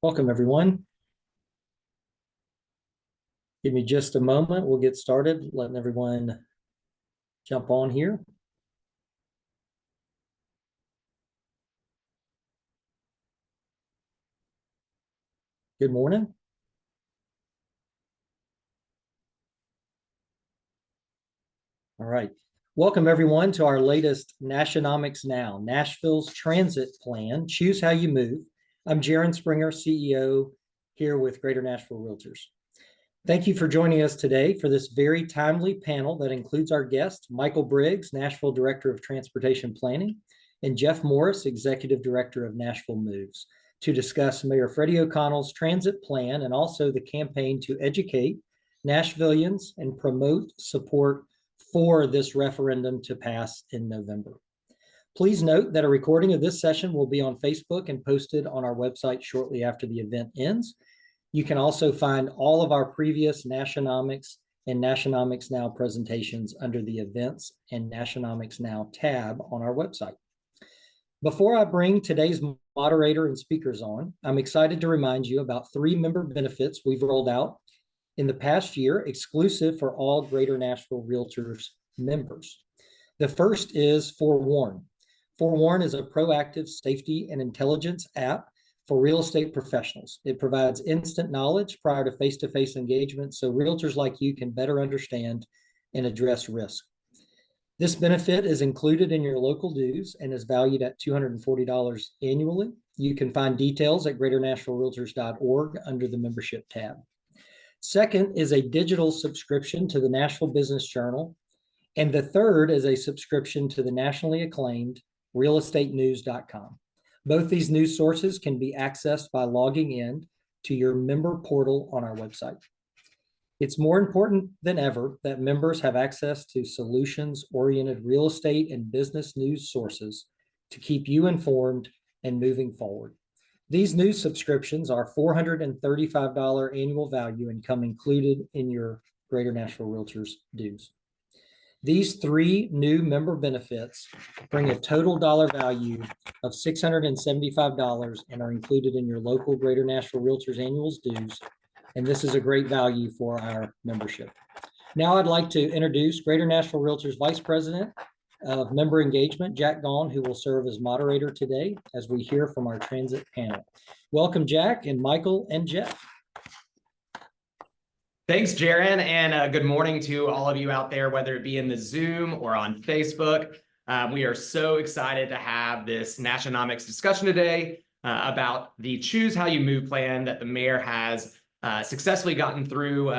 Welcome, everyone. Give me just a moment. We'll get started, letting everyone jump on here. Good morning. All right. Welcome, everyone, to our latest NASHONOMICS Now, Nashville's Transit Plan. Choose how you move. I'm Jaron Springer, CEO, here with Greater Nashville Realtors. Thank you for joining us today for this very timely panel that includes our guest, Michael Briggs, Nashville Director of Transportation Planning, and Jeff Morris, Executive Director of Nashville Moves, to discuss Mayor Freddie O'Connell's transit plan and also the campaign to educate Nashvillians and promote support for this referendum to pass in November. Please note that a recording of this session will be on Facebook and posted on our website shortly after the event ends. You can also find all of our previous Nashonomics and Nashonomics Now presentations under the Events and Nashonomics Now tab on our website. Before I bring today's moderator and speakers on, I'm excited to remind you about 3 member benefits we've rolled out in the past year, exclusive for all Greater Nashville Realtors members. The first is Forewarn. Forewarn is a proactive safety and intelligence app for real estate professionals. It provides instant knowledge prior to face-to-face engagement so realtors like you can better understand and address risk. This benefit is included in your local dues and is valued at $240 annually. You can find details at greaternashvillerealtors.org under the membership tab. Second is a digital subscription to the Nashville Business Journal. And the third is a subscription to the nationally acclaimed realestatenews.com. Both these news sources can be accessed by logging in to your member portal on our website. It's more important than ever that members have access to solutions-oriented real estate and business news sources to keep you informed and moving forward. These news subscriptions are $435 annual value and come included in your Greater Nashville Realtors dues. These 3 new member benefits bring a total dollar value of $675 and are included in your local Greater Nashville Realtors annual dues. And this is a great value for our membership. Now I'd like to introduce Greater Nashville Realtors Vice President of Member Engagement, Jack Gaughan, who will serve as moderator today as we hear from our transit panel. Welcome, Jack, and Michael and Jeff. Thanks, Jaron, and good morning to all of you out there, whether it be in the Zoom or on Facebook. We are so excited to have this Nashonomics discussion today about the Choose How You Move plan that the mayor has successfully gotten through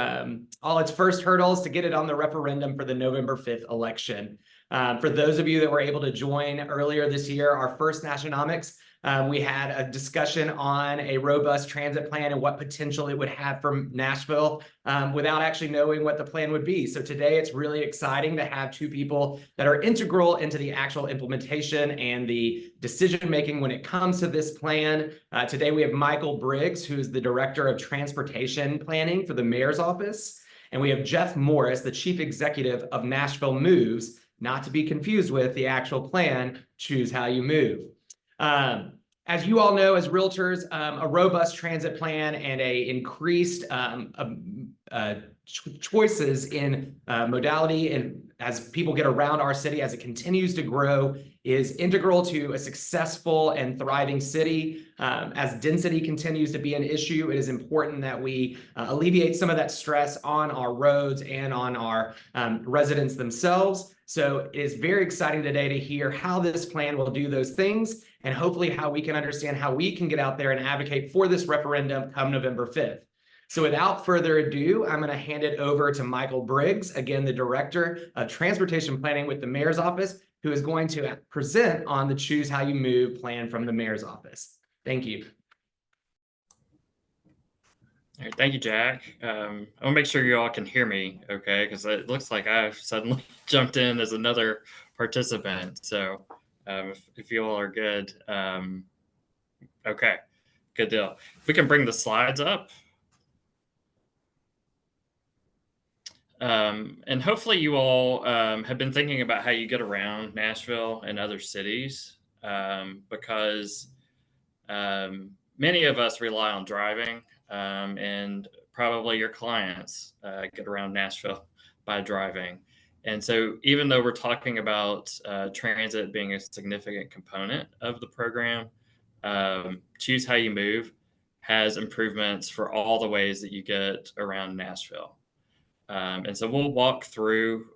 all its first hurdles to get it on the referendum for the November 5th election. For those of you that were able to join earlier this year, our first Nashonomics, we had a discussion on a robust transit plan and what potential it would have for Nashville without actually knowing what the plan would be. So today it's really exciting to have 2 people that are integral into the actual implementation and the decision-making when it comes to this plan. Today we have Michael Briggs, who's the Director of Transportation Planning for the Mayor's Office. And we have Jeff Morris, the Chief Executive of Nashville Moves, not to be confused with the actual plan, Choose How You Move. As you all know, as realtors, a robust transit plan and a increased choices in modality and as people get around our city as it continues to grow is integral to a successful and thriving city. As density continues to be an issue, it is important that we alleviate some of that stress on our roads and on our residents themselves. So it is very exciting today to hear how this plan will do those things and hopefully how we can understand how we can get out there and advocate for this referendum come November 5th. So without further ado, I'm going to hand it over to Michael Briggs, again, the Director of Transportation Planning with the Mayor's Office, who is going to present on the Choose How You Move plan from the Mayor's Office. Thank you. All right, thank you, Jack. I want to make sure you all can hear me, okay? Because it looks like I've suddenly jumped in as another participant. So if you all are good, okay, good deal. If we can bring the slides up. And hopefully you all have been thinking about how you get around Nashville and other cities because many of us rely on driving, and probably your clients get around Nashville by driving. And so even though we're talking about transit being a significant component of the program, Choose How You Move has improvements for all the ways that you get around Nashville. And so we'll walk through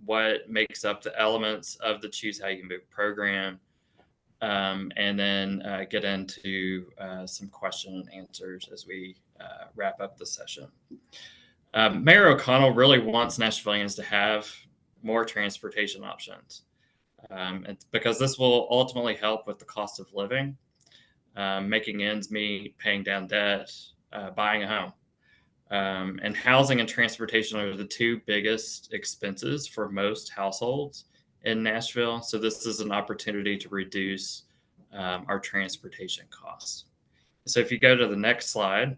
what makes up the elements of the Choose How You Move program, and then get into some question and answers as we wrap up the session. Mayor O'Connell really wants Nashvillians to have more transportation options, because this will ultimately help with the cost of living, making ends meet, paying down debt, buying a home. And housing and transportation are the two biggest expenses for most households in Nashville. So this is an opportunity to reduce our transportation costs. So if you go to the next slide,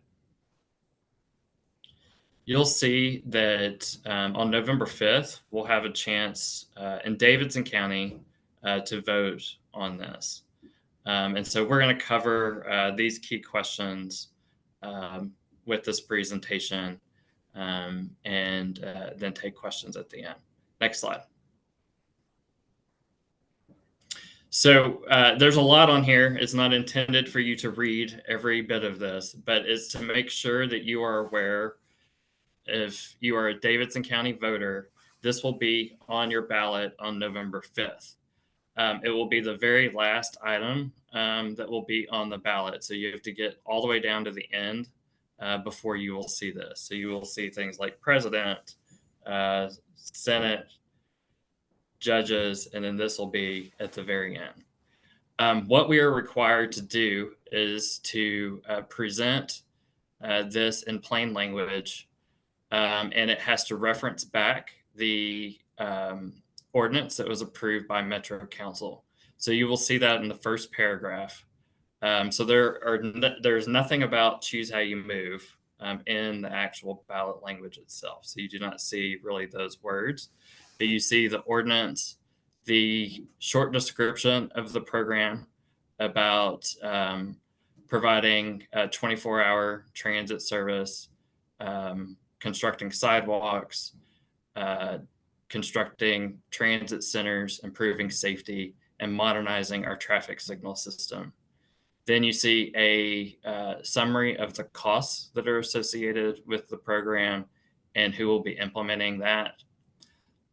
you'll see that on November 5th, we'll have a chance in Davidson County to vote on this. And so we're going to cover these key questions with this presentation, and then take questions at the end. Next slide. So there's a lot on here. It's not intended for you to read every bit of this, but it's to make sure that you are aware, if you are a Davidson County voter, this will be on your ballot on November 5th. It will be the very last item that will be on the ballot. So you have to get all the way down to the end before you will see this. So you will see things like president, Senate, judges, and then this will be at the very end. What we are required to do is to present this in plain language, and it has to reference back the ordinance that was approved by Metro Council. So you will see that in the first paragraph. So there's nothing about Choose How You Move in the actual ballot language itself. So you do not see really those words, but you see the ordinance, the short description of the program about providing a 24-hour transit service, constructing sidewalks, constructing transit centers, improving safety, and modernizing our traffic signal system. Then you see a summary of the costs that are associated with the program and who will be implementing that.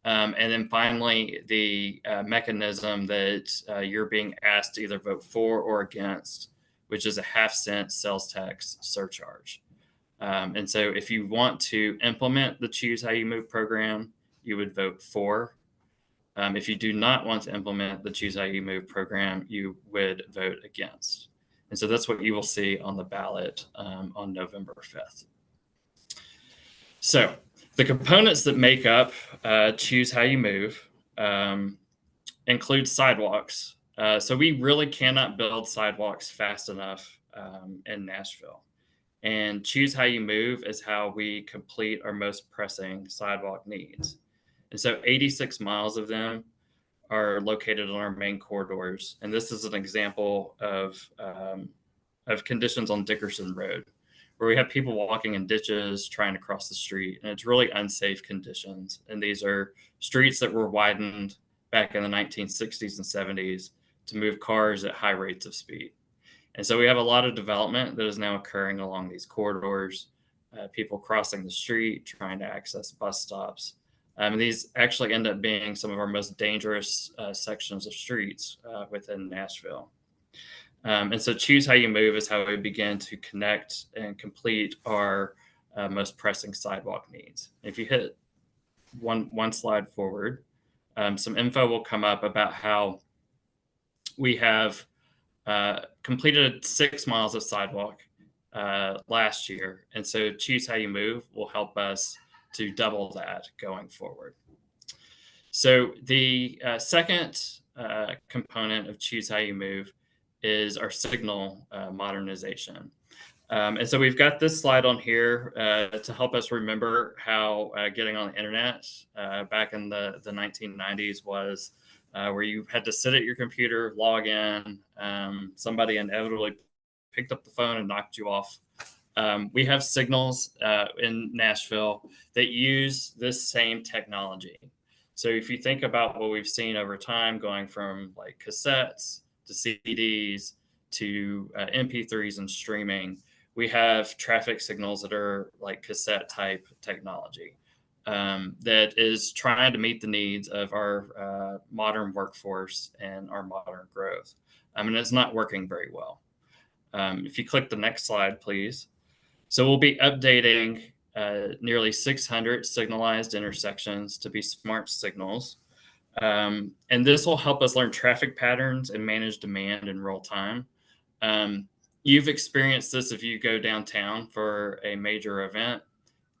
And then finally, the mechanism that you're being asked to either vote for or against, which is a 0.5-cent sales tax surcharge. And so if you want to implement the Choose How You Move program, you would vote for. If you do not want to implement the Choose How You Move program, you would vote against. And so that's what you will see on the ballot on November 5th. So the components that make up Choose How You Move include sidewalks. So we really cannot build sidewalks fast enough in Nashville. And Choose How You Move is how we complete our most pressing sidewalk needs. And so 86 miles of them are located on our main corridors. And this is an example of conditions on Dickerson Road, where we have people walking in ditches, trying to cross the street, and it's really unsafe conditions. And these are streets that were widened back in the 1960s and 70s to move cars at high rates of speed. And so we have a lot of development that is now occurring along these corridors, people crossing the street, trying to access bus stops. And these actually end up being some of our most dangerous sections of streets within Nashville. And so Choose How You Move is how we begin to connect and complete our most pressing sidewalk needs. If you hit one slide forward, some info will come up about how we have completed 6 miles of sidewalk last year. And so Choose How You Move will help us to double that going forward. So the second component of Choose How You Move is our signal modernization. And so we've got this slide on here to help us remember how getting on the internet back in the 1990s was, where you had to sit at your computer, log in, somebody inevitably picked up the phone and knocked you off. We have signals in Nashville that use this same technology. So if you think about what we've seen over time, going from like cassettes to CDs to MP3s and streaming, we have traffic signals that are like cassette type technology that is trying to meet the needs of our modern workforce and our modern growth. And it's not working very well. If you click the next slide, please. So we'll be updating nearly 600 signalized intersections to be smart signals. And this will help us learn traffic patterns and manage demand in real time. You've experienced this if you go downtown for a major event,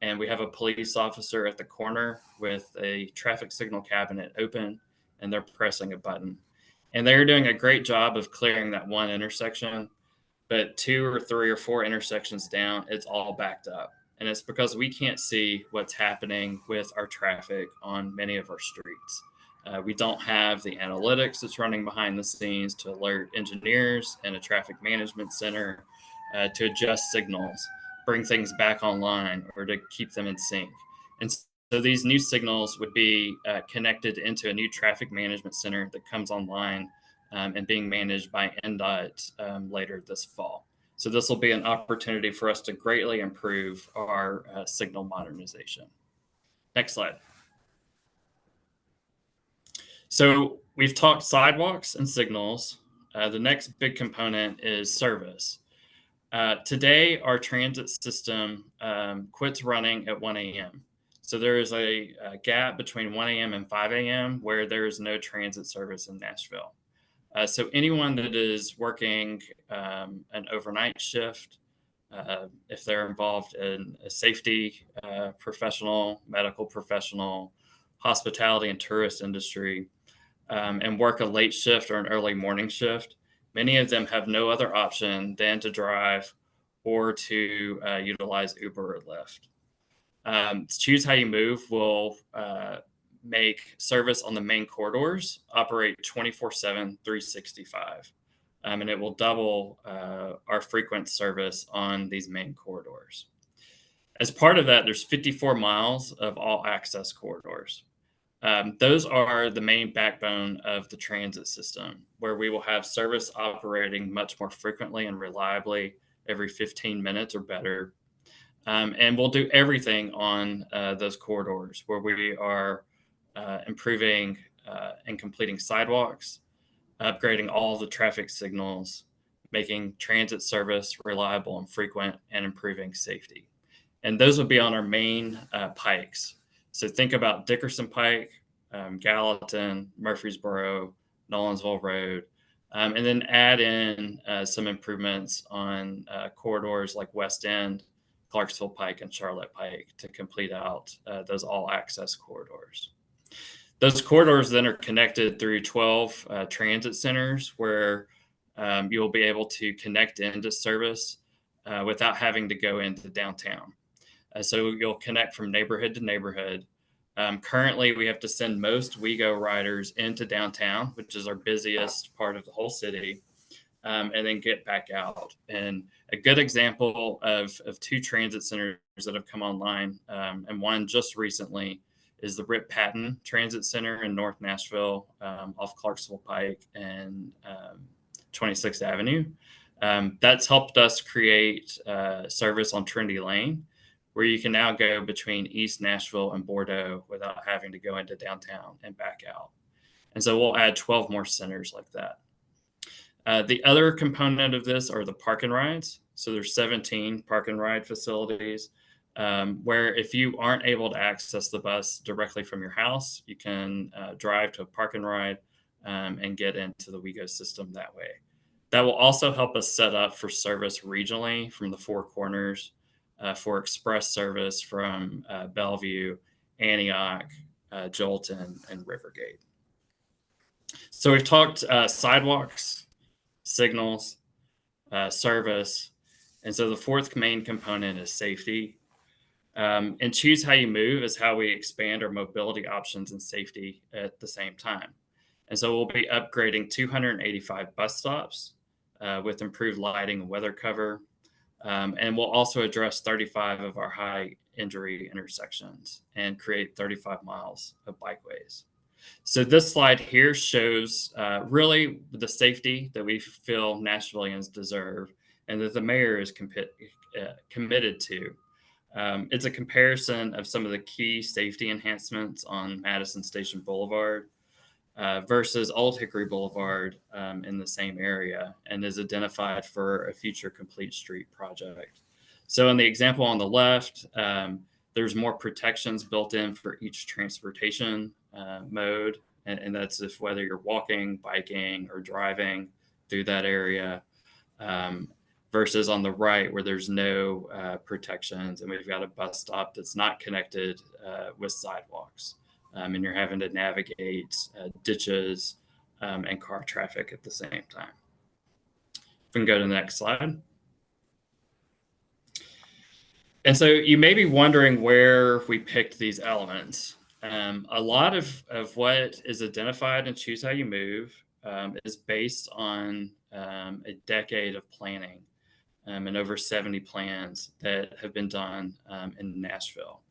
and we have a police officer at the corner with a traffic signal cabinet open, and they're pressing a button. And they're doing a great job of clearing that one intersection, but 2 or 3 or 4 intersections down, it's all backed up. And it's because we can't see what's happening with our traffic on many of our streets. We don't have the analytics that's running behind the scenes to alert engineers and a traffic management center to adjust signals, bring things back online, or to keep them in sync. And so these new signals would be connected into a new traffic management center that comes online and being managed by NDOT later this fall. So this will be an opportunity for us to greatly improve our signal modernization. Next slide. So we've talked sidewalks and signals. The next big component is service. Today, our transit system quits running at 1 a.m. So there is a gap between 1 a.m. and 5 a.m. where there is no transit service in Nashville. So anyone that is working an overnight shift, if they're involved in a safety professional, medical professional, hospitality and tourist industry, and work a late shift or an early morning shift, many of them have no other option than to drive or to utilize Uber or Lyft. Choose How You Move will make service on the main corridors operate 24/7, 365. And it will double our frequent service on these main corridors. As part of that, there's 54 miles of all access corridors. Those are the main backbone of the transit system, where we will have service operating much more frequently and reliably every 15 minutes or better. And we'll do everything on those corridors, where we are improving and completing sidewalks, upgrading all the traffic signals, making transit service reliable and frequent, and improving safety. And those would be on our main pikes. So think about Dickerson Pike, Gallatin, Murfreesboro, Nolensville Road, and then add in some improvements on corridors like West End, Clarksville Pike, and Charlotte Pike to complete out those all-access corridors. Those corridors then are connected through 12 transit centers where you'll be able to connect into service without having to go into downtown. So you'll connect from neighborhood to neighborhood. Currently, we have to send most WeGo riders into downtown, which is our busiest part of the whole city, and then get back out. And a good example of 2 transit centers that have come online, and one just recently, is the Rip Patton Transit Center in North Nashville off Clarksville Pike and 26th Avenue. That's helped us create service on Trinity Lane, where you can now go between East Nashville and Bordeaux without having to go into downtown and back out. And so we'll add 12 more centers like that. The other component of this are the park and rides. So there's 17 park and ride facilities where if you aren't able to access the bus directly from your house, you can drive to a park and ride and get into the WeGo system that way. That will also help us set up for service regionally from the Four Corners, for express service from Bellevue, Antioch, Jolton, and Rivergate. So we've talked sidewalks, signals, service, and so the fourth main component is safety. And Choose How You Move is how we expand our mobility options and safety at the same time. And so we'll be upgrading 285 bus stops with improved lighting and weather cover. And we'll also address 35 of our high injury intersections and create 35 miles of bikeways. So this slide here shows really the safety that we feel Nashvillians deserve and that the mayor is committed to. It's a comparison of some of the key safety enhancements on Madison Station Boulevard versus Old Hickory Boulevard in the same area, and is identified for a future complete street project. So in the example on the left, there's more protections built in for each transportation mode, and that's if whether you're walking, biking, or driving through that area, versus on the right where there's no protections, and we've got a bus stop that's not connected with sidewalks. And you're having to navigate ditches and car traffic at the same time. If we can go to the next slide. And so you may be wondering where we picked these elements. A lot of what is identified in Choose How You Move is based on a decade of planning and over 70 plans that have been done in Nashville.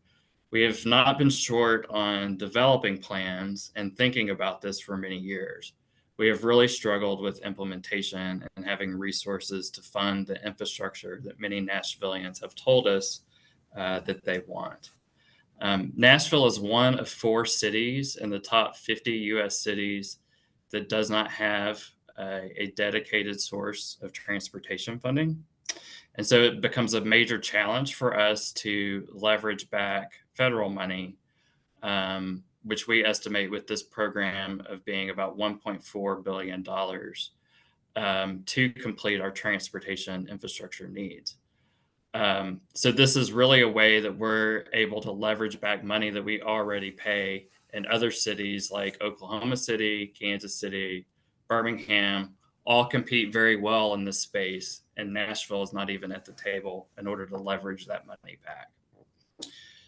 We have not been short on developing plans and thinking about this for many years. We have really struggled with implementation and having resources to fund the infrastructure that many Nashvillians have told us that they want. Nashville is one of 4 cities in the top 50 US cities that does not have a dedicated source of transportation funding. And so it becomes a major challenge for us to leverage back federal money, which we estimate with this program of being about $1.4 billion to complete our transportation infrastructure needs. So this is really a way that we're able to leverage back money that we already pay in other cities like Oklahoma City, Kansas City, Birmingham, all compete very well in this space, and Nashville is not even at the table in order to leverage that money back.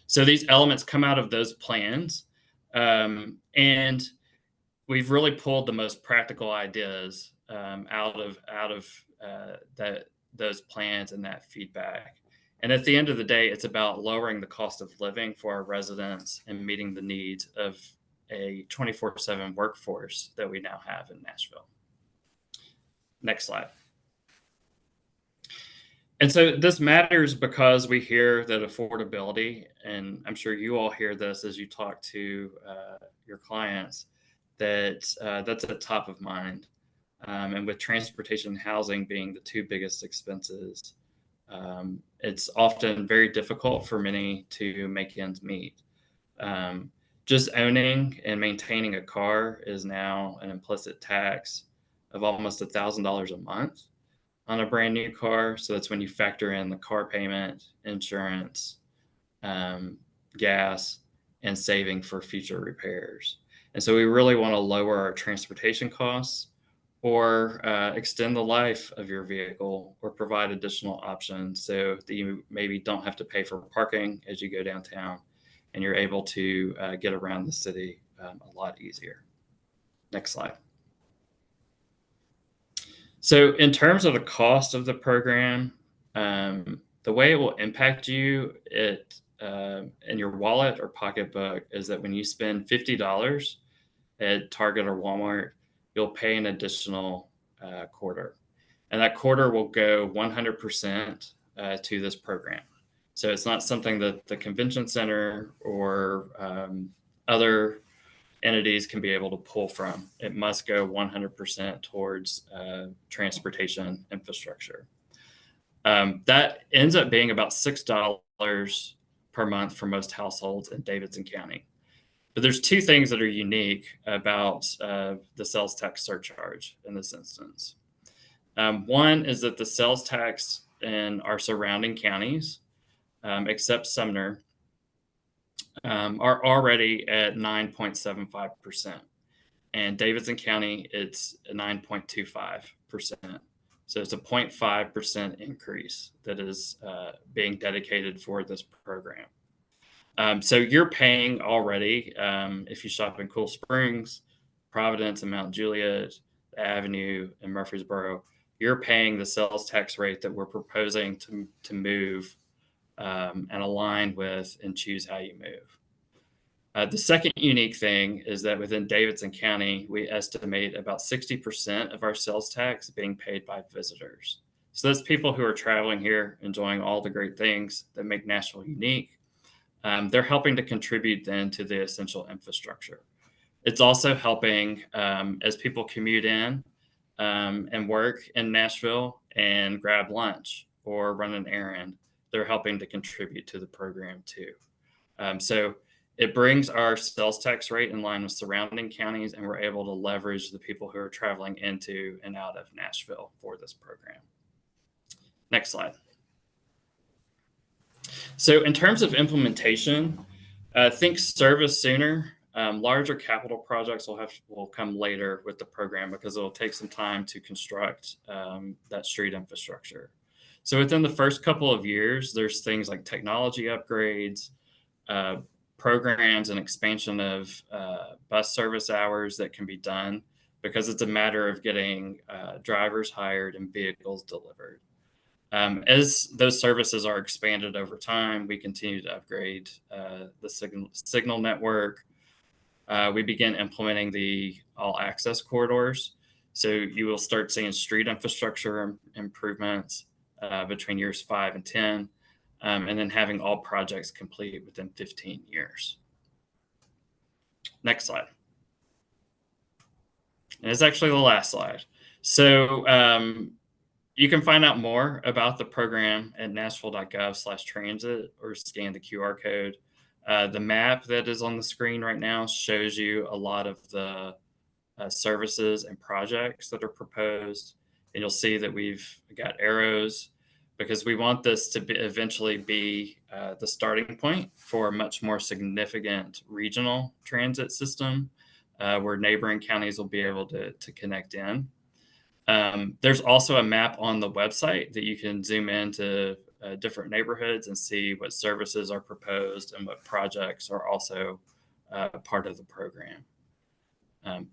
So these elements come out of those plans, and we've really pulled the most practical ideas out of those plans and that feedback. And at the end of the day, it's about lowering the cost of living for our residents and meeting the needs of a 24/7 workforce that we now have in Nashville. Next slide. And so this matters because we hear that affordability, and I'm sure you all hear this as you talk to your clients, that that's at the top of mind. And with transportation and housing being the 2 biggest expenses, it's often very difficult for many to make ends meet. Just owning and maintaining a car is now an implicit tax of almost $1,000 a month on a brand new car. So that's when you factor in the car payment, insurance, gas, and saving for future repairs. And so we really want to lower our transportation costs or extend the life of your vehicle or provide additional options so that you maybe don't have to pay for parking as you go downtown and you're able to get around the city a lot easier. Next slide. So in terms of the cost of the program, the way it will impact you in your wallet or pocketbook is that when you spend $50 at Target or Walmart, you'll pay an additional quarter. And that quarter will go 100% to this program. So it's not something that the convention center or other entities can be able to pull from. It must go 100% towards transportation infrastructure. That ends up being about $6 per month for most households in Davidson County. But there's 2 things that are unique about the sales tax surcharge in this instance. One is that the sales tax in our surrounding counties, except Sumner, are already at 9.75%. And Davidson County, it's 9.25%. So it's a 0.5% increase that is being dedicated for this program. So you're paying already, if you shop in Cool Springs, Providence, and Mount Juliet, Avenue, and Murfreesboro, you're paying the sales tax rate that we're proposing to move and align with and choose how you move. The second unique thing is that within Davidson County, we estimate about 60% of our sales tax being paid by visitors. So that's people who are traveling here, enjoying all the great things that make Nashville unique. They're helping to contribute then to the essential infrastructure. It's also helping as people commute in and work in Nashville and grab lunch or run an errand. They're helping to contribute to the program too. So it brings our sales tax rate in line with surrounding counties, and we're able to leverage the people who are traveling into and out of Nashville for this program. Next slide. So in terms of implementation, think service sooner. Larger capital projects will come later with the program because it will take some time to construct that street infrastructure. So within the first couple of years, there's things like technology upgrades, programs and expansion of bus service hours that can be done because it's a matter of getting drivers hired and vehicles delivered. As those services are expanded over time, we continue to upgrade the signal network. We begin implementing the all access corridors. So you will start seeing street infrastructure improvements between years 5 and 10, and then having all projects complete within 15 years. Next slide. And it's actually the last slide. So you can find out more about the program at nashville.gov/transit or scan the QR code. The map that is on the screen right now shows you a lot of the services and projects that are proposed. And you'll see that we've got arrows because we want this to eventually be the starting point for a much more significant regional transit system where neighboring counties will be able to connect in. There's also a map on the website that you can zoom into different neighborhoods and see what services are proposed and what projects are also part of the program.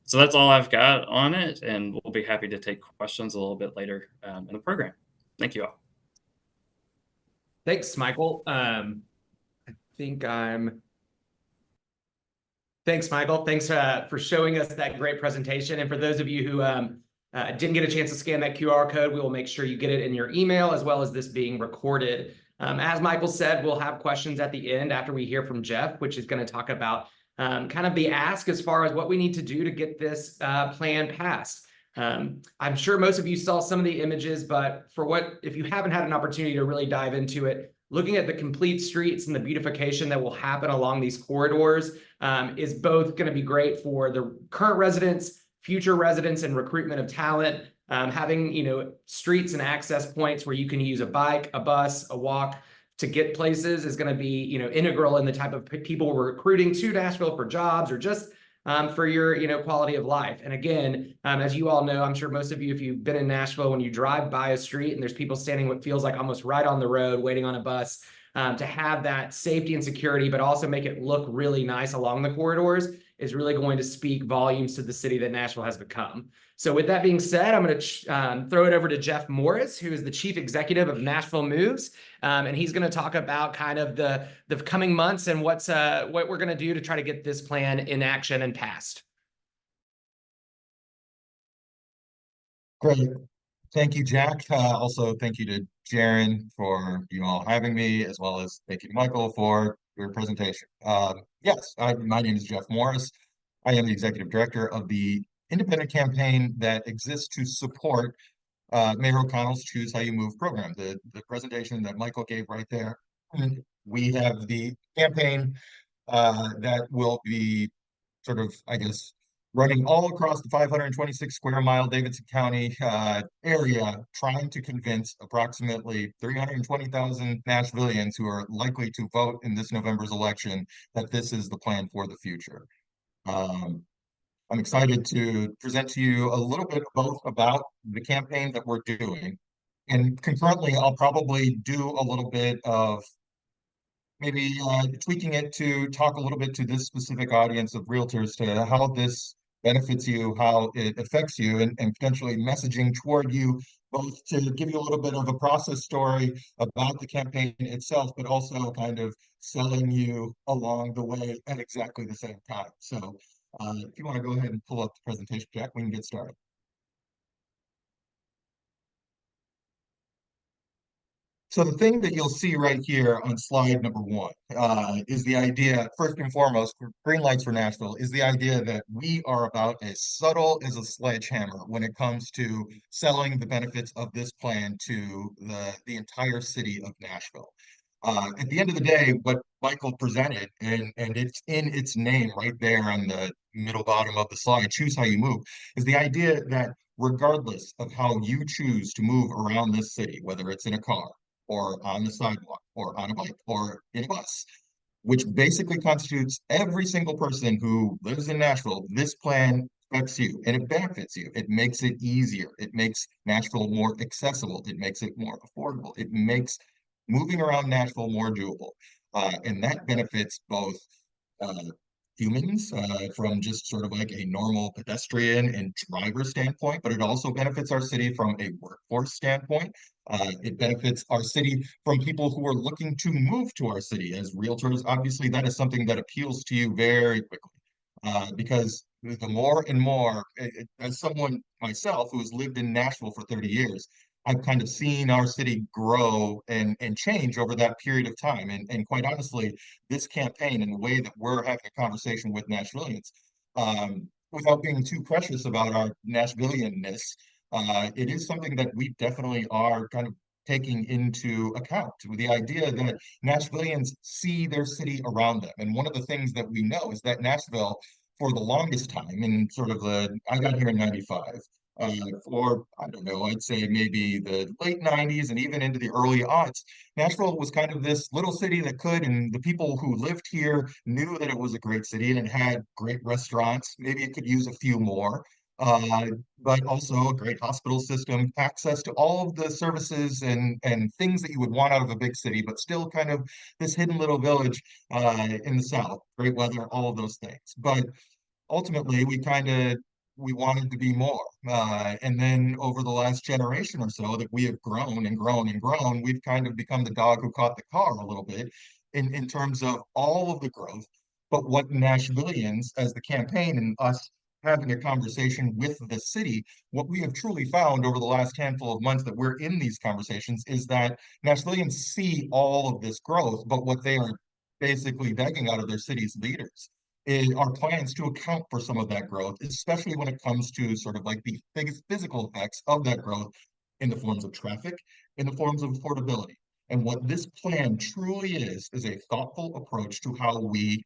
So that's all I've got on it, and we'll be happy to take questions a little bit later in the program. Thank you all. Thanks, Michael. Thanks, Michael. Thanks for showing us that great presentation. And for those of you who didn't get a chance to scan that QR code, we will make sure you get it in your email as well as this being recorded. As Michael said, we'll have questions at the end after we hear from Jeff, which is going to talk about kind of the ask as far as what we need to do to get this plan passed. I'm sure most of you saw some of the images, but if you haven't had an opportunity to really dive into it, looking at the complete streets and the beautification that will happen along these corridors is both going to be great for the current residents, future residents, and recruitment of talent. Having streets and access points where you can use a bike, a bus, a walk to get places is going to be integral in the type of people we're recruiting to Nashville for jobs or just for your quality of life. And again, as you all know, I'm sure most of you, if you've been in Nashville, when you drive by a street and there's people standing what feels like almost right on the road waiting on a bus, to have that safety and security, but also make it look really nice along the corridors is really going to speak volumes to the city that Nashville has become. So with that being said, I'm going to throw it over to Jeff Morris, who is the Chief Executive of Nashville Moves. And he's going to talk about kind of the coming months and what we're going to do to try to get this plan in action and passed. Great. Thank you, Jack. Also, thank you to Jaron for you all having me, as well as thank you to Michael for your presentation. Yes, my name is Jeff Morris. I am the Executive Director of the independent campaign that exists to support Mayor O'Connell's Choose How You Move program, the presentation that Michael gave right there. And we have the campaign that will be sort of, I guess, running all across the 526 square mile Davidson County area, trying to convince approximately 320,000 Nashvillians who are likely to vote in this November's election that this is the plan for the future. I'm excited to present to you a little bit both about the campaign that we're doing, and concurrently, I'll probably do a little bit of maybe tweaking it to talk a little bit to this specific audience of realtors to how this benefits you, how it affects you, and potentially messaging toward you, both to give you a little bit of a process story about the campaign itself, but also kind of selling you along the way at exactly the same time. So if you want to go ahead and pull up the presentation, Jack, we can get started. So the thing that you'll see right here on slide number one is the idea, first and foremost, green lights for Nashville, is the idea that we are about as subtle as a sledgehammer when it comes to selling the benefits of this plan to the entire city of Nashville. At the end of the day, what Michael presented, and it's in its name right there on the middle bottom of the slide, choose how you move, is the idea that regardless of how you choose to move around this city, whether it's in a car, or on the sidewalk, or on a bike, or in a bus, which basically constitutes every single person who lives in Nashville, this plan affects you and it benefits you. It makes it easier. It makes Nashville more accessible. It makes it more affordable. It makes moving around Nashville more doable. And that benefits both uh, humans from just sort of like a normal pedestrian and driver standpoint, but it also benefits our city from a workforce standpoint. It benefits our city from people who are looking to move to our city as realtors. Obviously, that is something that appeals to you very quickly because the more and more, as someone myself who has lived in Nashville for 30 years, I've kind of seen our city grow and change over that period of time. And quite honestly, this campaign and the way that we're having a conversation with Nashvillians, without being too precious about our Nashvillianness, it is something that we definitely are kind of taking into account with the idea that Nashvillians see their city around them. And one of the things that we know is that Nashville, for the longest time, in sort of I got here in 95, for, I don't know, I'd say maybe the late 90s and even into the early aughts, Nashville was kind of this little city that could, and the people who lived here knew that it was a great city and it had great restaurants. Maybe it could use a few more, uh, but also a great hospital system, access to all of the services and things that you would want out of a big city, but still kind of this hidden little village in the South. Great weather, all of those things. But ultimately we wanted to be more and then over the last generation or so that we have grown and grown and grown, we've kind of become the dog who caught the car a little bit in terms of all of the growth. But what Nashvillians, as the campaign and us having a conversation with the city, what we have truly found over the last handful of months that we're in these conversations is that Nashvillians see all of this growth, but what they are basically begging out of their city's leaders are plans to account for some of that growth, especially when it comes to sort of like the biggest physical effects of that growth in the forms of traffic, in the forms of affordability. And what this plan truly is a thoughtful approach to how we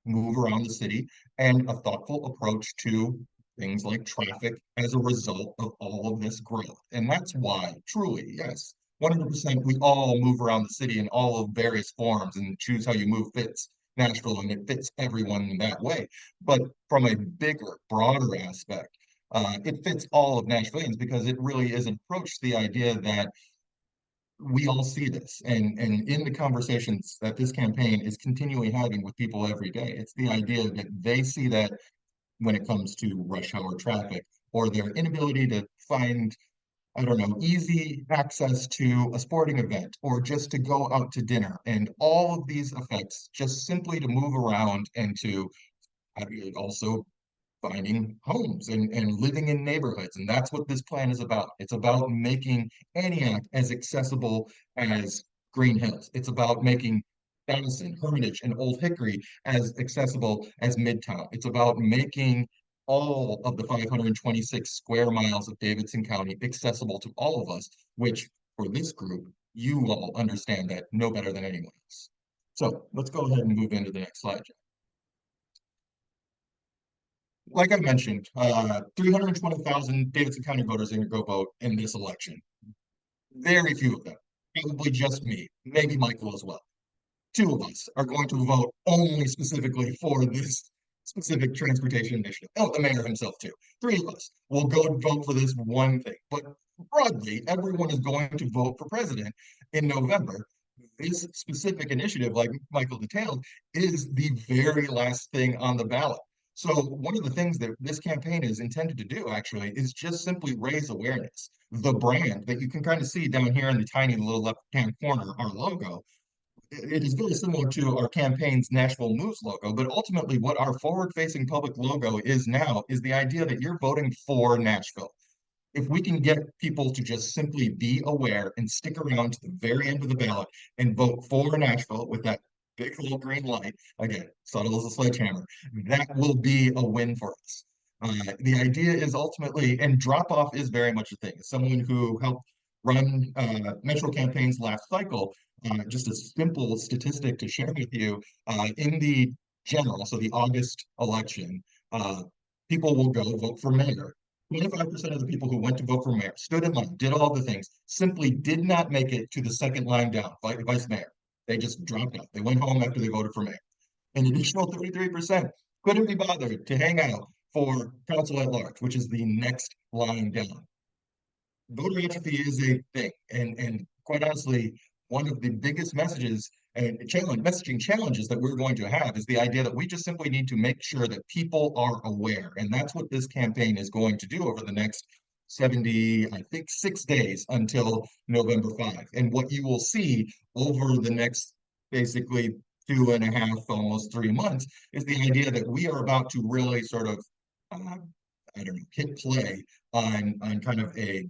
move around the city and a thoughtful approach to things like traffic as a result of all of this growth. And that's why, truly, yes, 100% we all move around the city in all of various forms and choose how you move fits Nashville and it fits everyone in that way. But from a bigger, broader aspect, it fits all of Nashvillians because it really is an approach to the idea that we all see this and in the conversations that this campaign is continually having with people every day, it's the idea that they see that when it comes to rush hour traffic or their inability to find, I don't know, easy access to a sporting event or just to go out to dinner and all of these effects just simply to move around and to also finding homes and living in neighborhoods. And that's what this plan is about. It's about making Antioch as accessible as Green Hills. It's about making Madison, Hermitage, and Old Hickory as accessible as Midtown. It's about making all of the 526 square miles of Davidson County accessible to all of us, which for this group, you all understand that no better than anyone else. So let's go ahead and move into the next slide, Jeff. Like I mentioned, 320,000 Davidson County voters are going to go vote in this election. Very few of them, probably just me, maybe Michael as well. Two of us are going to vote only specifically for this specific transportation initiative. Oh, the mayor himself too. Three of us will go and vote for this one thing. But broadly, everyone is going to vote for president in November. This specific initiative, like Michael detailed, is the very last thing on the ballot. So one of the things that this campaign is intended to do actually is just simply raise awareness. The brand that you can kind of see down here in the tiny little left-hand corner, our logo, it is very similar to our campaign's Nashville Moves logo, but ultimately what our forward-facing public logo is now is the idea that you're voting for Nashville. If we can get people to just simply be aware and stick around to the very end of the ballot and vote for Nashville with that big little green light, again, subtle as a sledgehammer, that will be a win for us. The idea is ultimately, and drop off is very much a thing. As someone who helped run Metro campaigns last cycle, just a simple statistic to share with you, in the general, so the August election, people will go vote for mayor. 25% of the people who went to vote for mayor stood in line, did all the things, simply did not make it to the second line down, vice mayor. They just dropped out. They went home after they voted for mayor. An additional 33% couldn't be bothered to hang out for council at large, which is the next line down. Voter atrophy is a thing, and quite honestly, one of the biggest messages and messaging challenges that we're going to have is the idea that we just simply need to make sure that people are aware, and that's what this campaign is going to do over the next 70, I think 6 days until November 5. And what you will see over the next basically 2.5, almost 3 months, is the idea that we are about to really sort of, I don't know, hit play on kind of a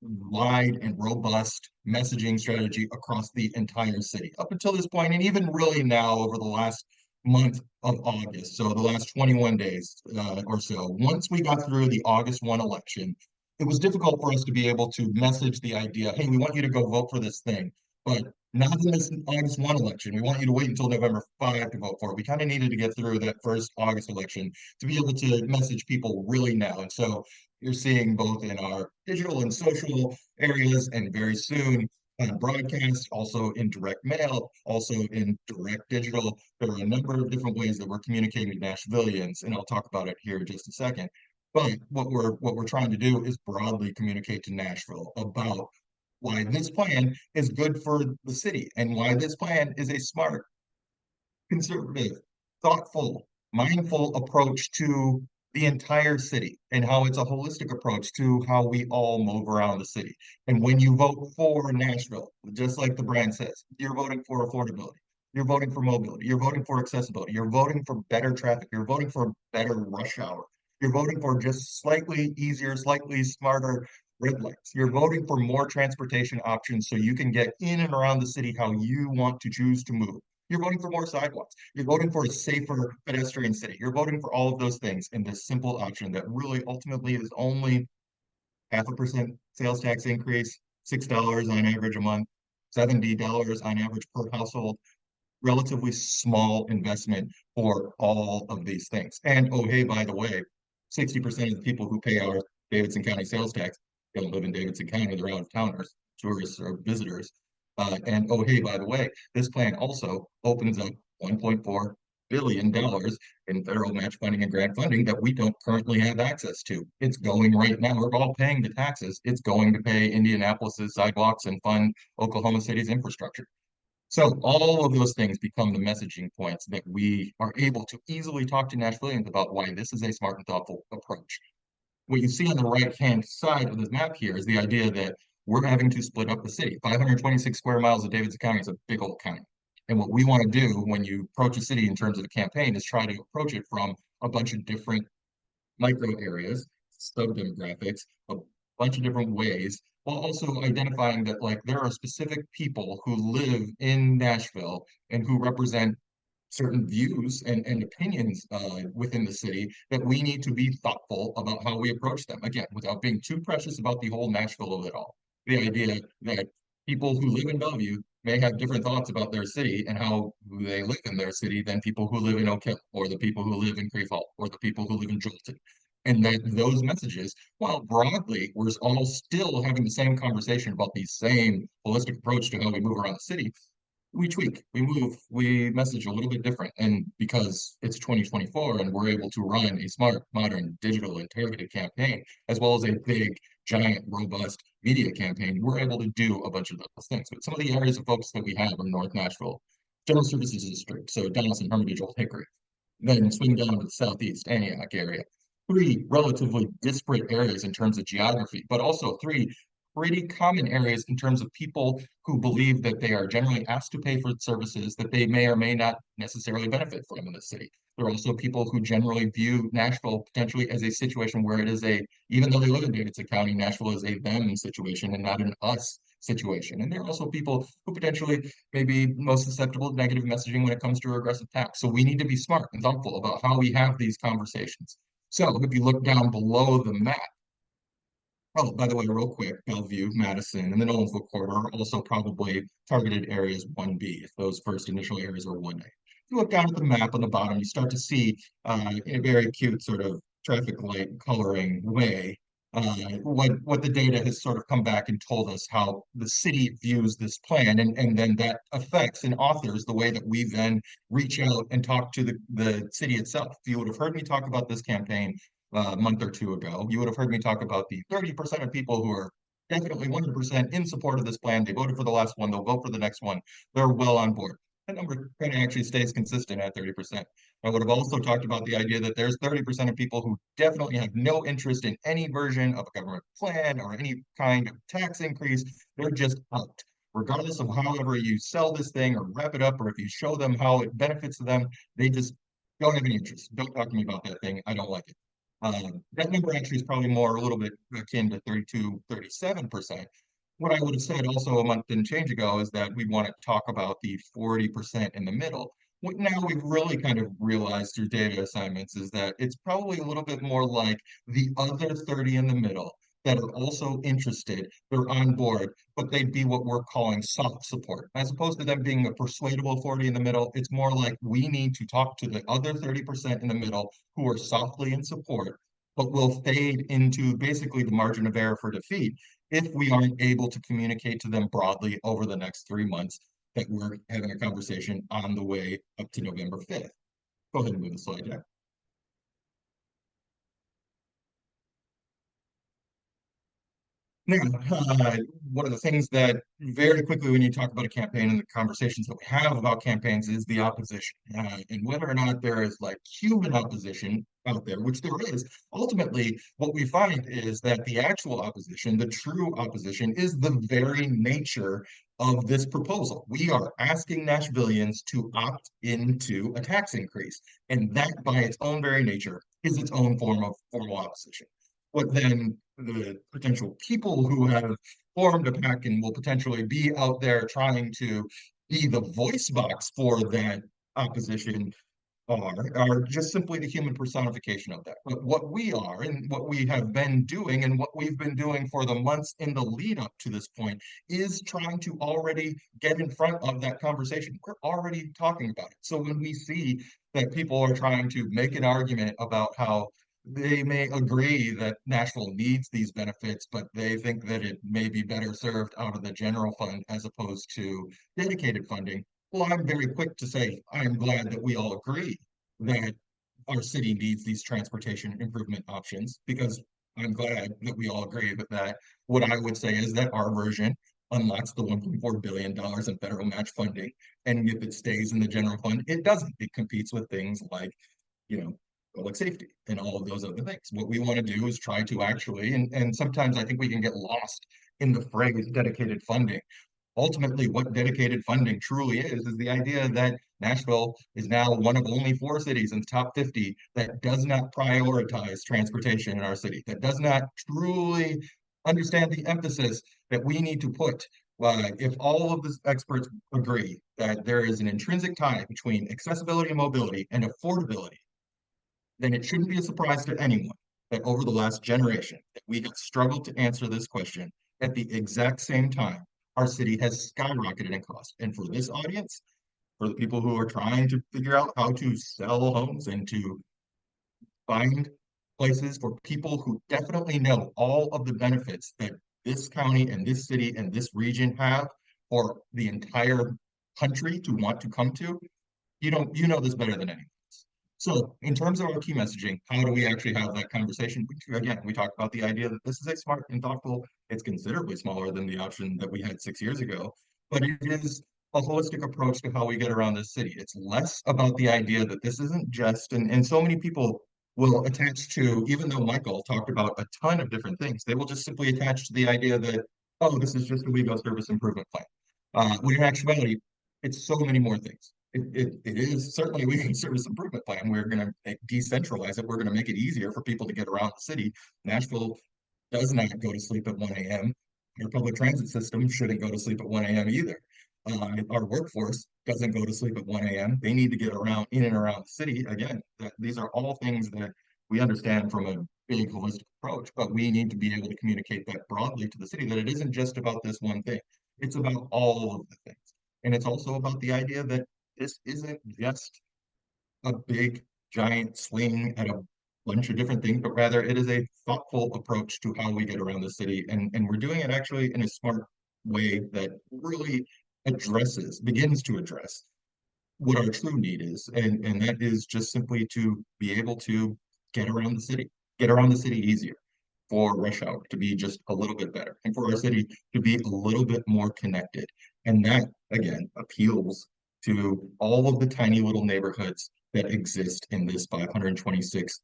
wide and robust messaging strategy across the entire city up until this point, and even really now over the last month of August, so the last 21 days or so. Once we got through the August 1 election, it was difficult for us to be able to message the idea, hey, we want you to go vote for this thing, but not in this August 1 election. We want you to wait until November 5 to vote for it. We kind of needed to get through that first August election to be able to message people really now. And so you're seeing both in our digital and social areas, and very soon on broadcast, also in direct mail, also in direct digital. There are a number of different ways that we're communicating to Nashvillians, and I'll talk about it here in just a second. But what we're trying to do is broadly communicate to Nashville about why this plan is good for the city and why this plan is a smart, conservative, thoughtful, mindful approach to the entire city, and how it's a holistic approach to how we all move around the city. And when you vote for Nashville, just like the brand says, you're voting for affordability, you're voting for mobility, you're voting for accessibility, you're voting for better traffic, you're voting for better rush hour, you're voting for just slightly easier, slightly smarter red lights. You're voting for more transportation options so you can get in and around the city how you want to choose to move. You're voting for more sidewalks. You're voting for a safer pedestrian city. You're voting for all of those things in this simple option that really ultimately is only 0.5% sales tax increase, $6 on average a month, $70 on average per household. Relatively small investment for all of these things. And oh, hey, by the way, 60% of the people who pay our Davidson County sales tax don't live in Davidson County, they're out of towners, tourists or visitors. And oh, hey, by the way, this plan also opens up $1.4 billion in federal match funding and grant funding that we don't currently have access to. It's going right now. We're all paying the taxes. It's going to pay Indianapolis's sidewalks and fund Oklahoma City's infrastructure. So all of those things become the messaging points that we are able to easily talk to Nashvillians about why this is a smart and thoughtful approach. What you see on the right-hand side of this map here is the idea that we're having to split up the city. 526 square miles of Davidson County is a big old county. And what we want to do when you approach a city in terms of a campaign is try to approach it from a bunch of different micro areas, sub-demographics, a bunch of different ways, while also identifying that like there are specific people who live in Nashville and who represent certain views and opinions within the city that we need to be thoughtful about how we approach them. Again, without being too precious about the whole Nashville of it all. The idea that people who live in Bellevue may have different thoughts about their city and how they live in their city than people who live in Oak Hill, or the people who live in Creve Hall, or the people who live in Jolton. And that those messages, while broadly, we're all still having the same conversation about the same holistic approach to how we move around the city, we tweak, we move, we message a little bit different. And because it's 2024 and we're able to run a smart, modern, digital, and targeted campaign, as well as a big, giant, robust media campaign, we're able to do a bunch of those things. But some of the areas of focus that we have are North Nashville, General Services District, so Donelson, Hermitage, Old Hickory, then swing down to the southeast Antioch area. Three relatively disparate areas in terms of geography, but also three pretty common areas in terms of people who believe that they are generally asked to pay for services that they may or may not necessarily benefit from in the city. There are also people who generally view Nashville potentially as a situation where it is a, even though they live in Davidson County, Nashville is a them situation and not an us situation. And there are also people who potentially may be most susceptible to negative messaging when it comes to aggressive tax. So we need to be smart and thoughtful about how we have these conversations. So if you look down below the map, oh, by the way, real quick, Bellevue, Madison, and the Nolensville corridor are also probably targeted areas 1B, if those first initial areas are 1A. If you look down at the map on the bottom, you start to see in a very cute sort of traffic light coloring way what the data has sort of come back and told us how the city views this plan, and then that affects and authors the way that we then reach out and talk to the city itself. You would have heard me talk about this campaign a month or two ago, you would have heard me talk about the 30% of people who are definitely 100% in support of this plan. They voted for the last one, they'll vote for the next one. They're well on board. That number kind of actually stays consistent at 30%. I would have also talked about the idea that there's 30% of people who definitely have no interest in any version of a government plan or any kind of tax increase. They're just out. Regardless of however you sell this thing or wrap it up, or if you show them how it benefits them, they just don't have any interest. Don't talk to me about that thing. I don't like it. That number actually is probably more a little bit akin to 32, 37%. What I would have said also a month and change ago is that we want to talk about the 40% in the middle. What now we've really kind of realized through data assignments is that it's probably a little bit more like the other 30 in the middle that are also interested, they're on board, but they'd be what we're calling soft support. As opposed to them being a persuadable 40 in the middle, it's more like we need to talk to the other 30% in the middle who are softly in support, but will fade into basically the margin of error for defeat if we aren't able to communicate to them broadly over the next 3 months that we're having a conversation on the way up to November 5th. Go ahead and move the slide, Jack. Now, one of the things that very quickly when you talk about a campaign and the conversations that we have about campaigns is the opposition. And whether or not there is like human opposition out there, which there is, ultimately what we find is that the actual opposition, the true opposition, is the very nature of this proposal. We are asking Nashvillians to opt into a tax increase. And that by its own very nature is its own form of formal opposition. What then the potential people who have formed a pack and will potentially be out there trying to be the voice box for that opposition are just simply the human personification of that. But what we are and what we have been doing and what we've been doing for the months in the lead up to this point is trying to already get in front of that conversation. We're already talking about it. So when we see that people are trying to make an argument about how they may agree that Nashville needs these benefits, but they think that it may be better served out of the general fund as opposed to dedicated funding. Well, I'm very quick to say I'm glad that we all agree that our city needs these transportation improvement options because I'm glad that we all agree with that. What I would say is that our version unlocks the $1.4 billion in federal match funding. And if it stays in the general fund, it doesn't. It competes with things like, you know, public safety and all of those other things. What we want to do is try to actually, and sometimes I think we can get lost in the phrase dedicated funding. Ultimately, what dedicated funding truly is the idea that Nashville is now one of only 4 cities in the top 50 that does not prioritize transportation in our city, that does not truly understand the emphasis that we need to put. If all of the experts agree that there is an intrinsic tie between accessibility and mobility and affordability, then it shouldn't be a surprise to anyone that over the last generation that we have struggled to answer this question at the exact same time our city has skyrocketed in cost. And for this audience, for the people who are trying to figure out how to sell homes and to find places for people who definitely know all of the benefits that this county and this city and this region have for the entire country to want to come to, you know this better than anyone. So in terms of our key messaging, how do we actually have that conversation? Again, we talked about the idea that this is a smart and thoughtful, it's considerably smaller than the option that we had 6 years ago, but it is a holistic approach to how we get around this city. It's less about the idea that this isn't just, and so many people will attach to, even though Michael talked about a ton of different things, they will just simply attach to the idea that, oh, this is just a WeGo service improvement plan. When in actuality, it's so many more things. It is certainly a WeGo service improvement plan. We're going to decentralize it. We're going to make it easier for people to get around the city. Nashville does not go to sleep at 1 a.m. Our public transit system shouldn't go to sleep at 1 a.m. either. Our workforce doesn't go to sleep at 1 a.m. They need to get around in and around the city. Again, these are all things that we understand from a big holistic approach, but we need to be able to communicate that broadly to the city that it isn't just about this one thing. It's about all of the things. And it's also about the idea that this isn't just a big giant swing at a bunch of different things, but rather it is a thoughtful approach to how we get around the city. And we're doing it actually in a smart way that really begins to address what our true need is. And that is just simply to be able to get around the city easier, for rush hour to be just a little bit better, and for our city to be a little bit more connected. And that, again, appeals to all of the tiny little neighborhoods that exist in this 526